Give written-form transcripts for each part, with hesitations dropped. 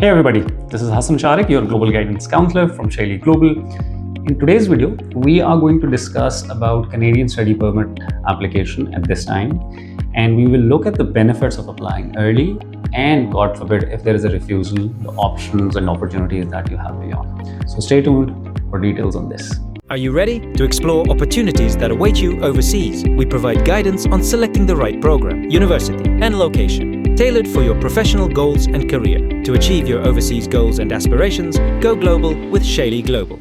Hey everybody, this is Hassan Sharik, your Global Guidance Counselor from Shalee Global. In today's video, we are going to discuss about Canadian Study Permit application at this time, and we will look at the benefits of applying early and, God forbid, if there is a refusal, the options and opportunities that you have beyond. So stay tuned for details on this. Are you ready to explore opportunities that await you overseas? We provide guidance on selecting the right program, university, and location, tailored for your professional goals and career. To achieve your overseas goals and aspirations, go global with Shalee Global.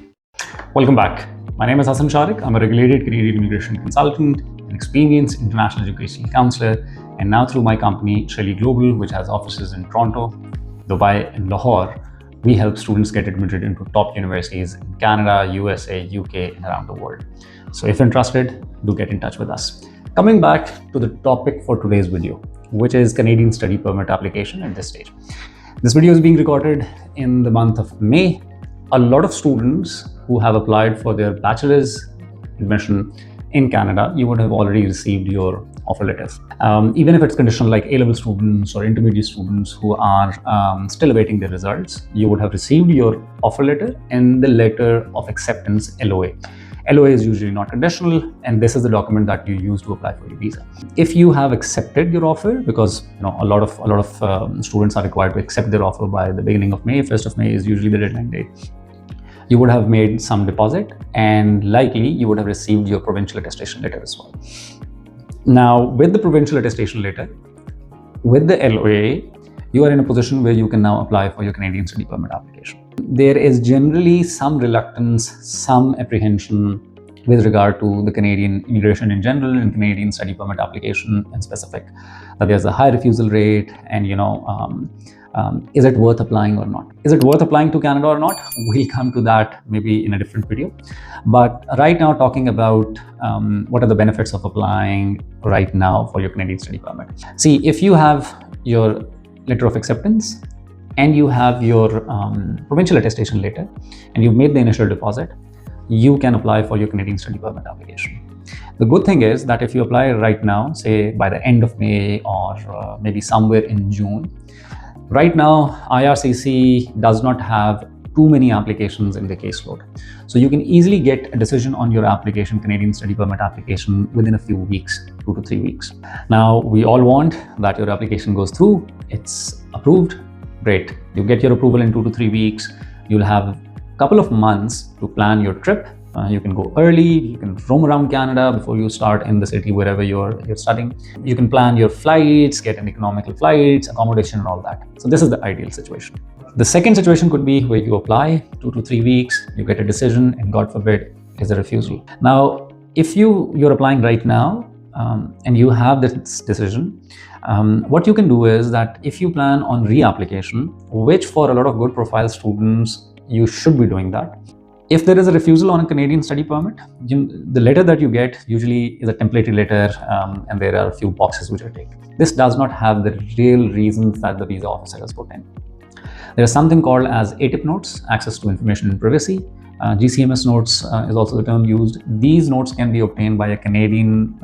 Welcome back. My name is Hassan Sharik. I'm a regulated Canadian immigration consultant, an experienced international educational counselor, and now through my company, Shalee Global, which has offices in Toronto, Dubai, and Lahore, we help students get admitted into top universities in Canada, USA, UK, and around the world. So if interested, do get in touch with us. Coming back to the topic for today's video, which is Canadian Study Permit application at this stage. This video is being recorded in the month of May. A lot of students who have applied for their bachelor's admission in Canada, you would have already received your offer letters. Even if it's conditional, like A-level students or intermediate students who are still awaiting their results, you would have received your offer letter and the letter of acceptance, LOA. LOA is usually not conditional, and this is the document that you use to apply for your visa. If you have accepted your offer, because a lot of students are required to accept their offer by the beginning of May, 1st of May is usually the deadline date. You would have made some deposit, and likely you would have received your provincial attestation letter as well. Now, with the provincial attestation letter, with the LOA, you are in a position where you can now apply for your Canadian Study Permit application. There is generally some reluctance, some apprehension with regard to the Canadian immigration in general and Canadian Study Permit application in specific, that there's a high refusal rate, and is it worth applying or not? Is it worth applying to Canada or not? We'll come to that maybe in a different video. But right now, talking about what are the benefits of applying right now for your Canadian Study Permit. See, if you have your letter of acceptance and you have your provincial attestation letter and you've made the initial deposit, you can apply for your Canadian Study Permit application. The good thing is that if you apply right now, say by the end of May or maybe somewhere in June, right now IRCC does not have too many applications in the caseload. So you can easily get a decision on your application, Canadian Study Permit application, within a few weeks, 2 to 3 weeks. Now, we all want that your application goes through, it's approved, great. You get your approval in 2 to 3 weeks. You'll have a couple of months to plan your trip. You can go early, you can roam around Canada before you start in the city, wherever you're studying. You can plan your flights, get an economical flights, accommodation and all that. So this is the ideal situation. The second situation could be where you apply 2 to 3 weeks, you get a decision, and God forbid, it is a refusal. Now, if you're applying right now and you have this decision, what you can do is that if you plan on reapplication, which for a lot of good profile students, you should be doing that. If there is a refusal on a Canadian Study Permit, the letter that you get usually is a templated letter, and there are a few boxes which are ticked. This does not have the real reasons that the visa officer has put in. There is something called as ATIP notes, access to information and privacy. GCMS notes is also the term used. These notes can be obtained by a Canadian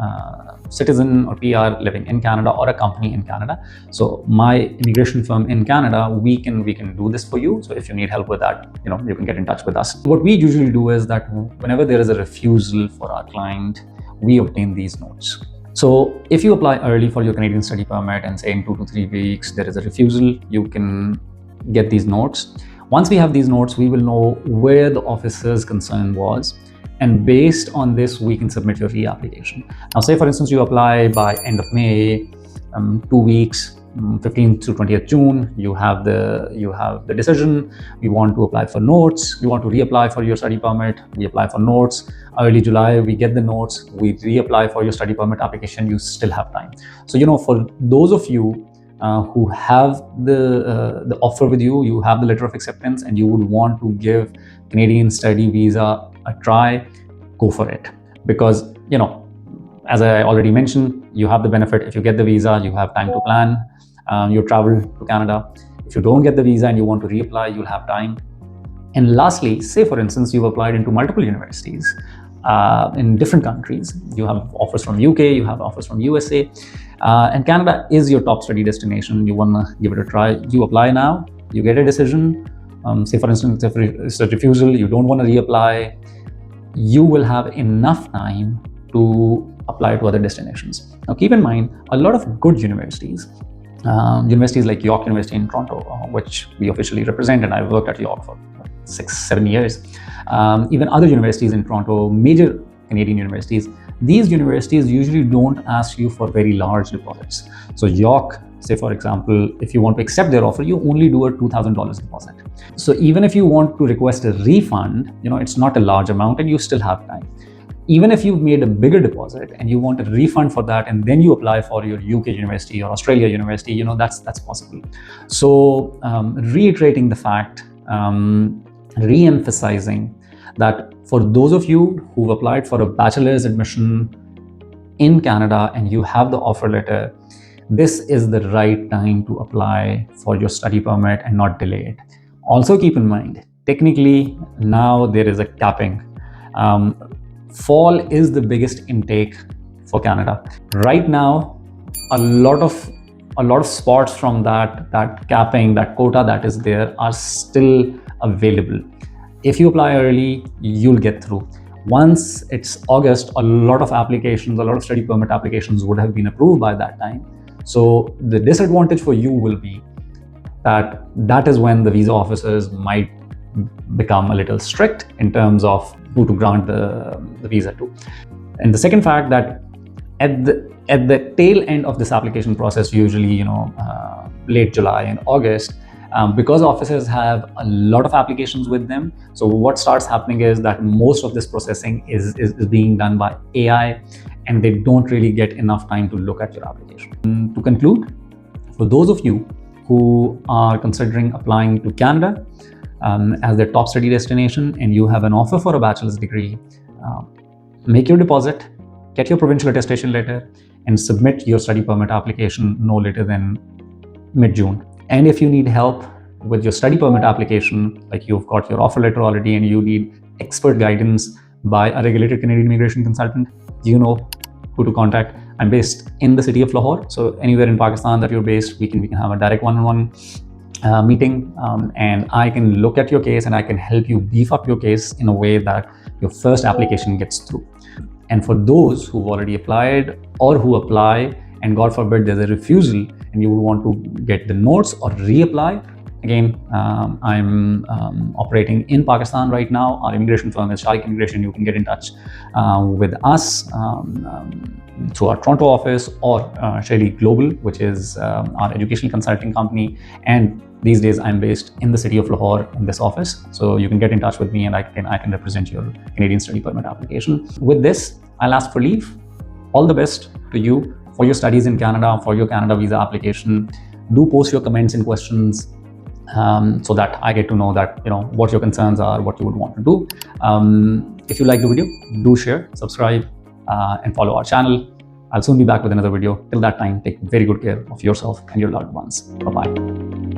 citizen or PR living in Canada or a company in Canada. So my immigration firm in Canada, we can do this for you. So if you need help with that, you can get in touch with us. What we usually do is that whenever there is a refusal for our client, we obtain these notes. So if you apply early for your Canadian Study Permit and say in 2 to 3 weeks there is a refusal, you can get these notes. Once we have these notes, we will know where the officer's concern was, and based on this, we can submit your reapplication. Now, say for instance, you apply by end of May, 2 weeks, 15th to 20th June, you have the decision. We want to apply for notes. We want to reapply for your study permit. We apply for notes. Early July, we get the notes. We reapply for your study permit application. You still have time. So, for those of you who have the offer with you, you have the letter of acceptance, and you would want to give Canadian study visa a try, go for it. Because, as I already mentioned, you have the benefit. If you get the visa, you have time to plan your travel to Canada. If you don't get the visa and you want to reapply, you'll have time. And lastly, say for instance, you've applied into multiple universities in different countries. You have offers from UK, you have offers from USA, and Canada is your top study destination. You want to give it a try. You apply now, you get a decision, say for instance, if it's a refusal, you don't want to reapply, you will have enough time to apply to other destinations. Now keep in mind, a lot of good universities, universities like York University in Toronto, which we officially represent, and I've worked at York for 6-7 years. Even other universities in Toronto, major Canadian universities, these universities usually don't ask you for very large deposits. So York, say for example, if you want to accept their offer, you only do a $2,000 deposit. So even if you want to request a refund, it's not a large amount and you still have time. Even if you've made a bigger deposit and you want a refund for that, and then you apply for your UK university or Australia university, that's possible. So reiterating the fact, re-emphasizing that for those of you who've applied for a bachelor's admission in Canada and you have the offer letter, this is the right time to apply for your study permit and not delay it. Also keep in mind, technically now there is a capping. Fall is the biggest intake for Canada. Right now, a lot of spots from that capping, that quota that is there, are still available. If you apply early, you'll get through. Once it's August, a lot of study permit applications would have been approved by that time. So the disadvantage for you will be that is when the visa officers might become a little strict in terms of who to grant the visa to. And the second fact, that at the tail end of this application process, usually late July and August, because officers have a lot of applications with them, so what starts happening is that most of this processing is being done by AI, and they don't really get enough time to look at your application. To conclude, for those of you who are considering applying to Canada as their top study destination and you have an offer for a bachelor's degree, make your deposit, get your provincial attestation letter, and submit your study permit application no later than mid-June. And if you need help with your study permit application, like you've got your offer letter already and you need expert guidance by a regulated Canadian immigration consultant, you know who to contact. I'm based in the city of Lahore, so anywhere in Pakistan that you're based, we can have a direct one-on-one meeting, and I can look at your case and I can help you beef up your case in a way that your first application gets through. And for those who've already applied or who apply and God forbid there's a refusal and you would want to get the notes or reapply, again, I'm operating in Pakistan right now. Our immigration firm is Shalee Immigration. You can get in touch with us through our Toronto office or Shalee Global, which is our educational consulting company. And these days I'm based in the city of Lahore in this office. So you can get in touch with me and I can represent your Canadian study permit application. With this, I'll ask for leave. All the best to you for your studies in Canada, for your Canada visa application. Do post your comments and questions so that I get to know that what your concerns are, what you would want to do. If you like the video, do share, subscribe, and follow our channel. I'll soon be back with another video. Till that time, take very good care of yourself and your loved ones. Bye-bye.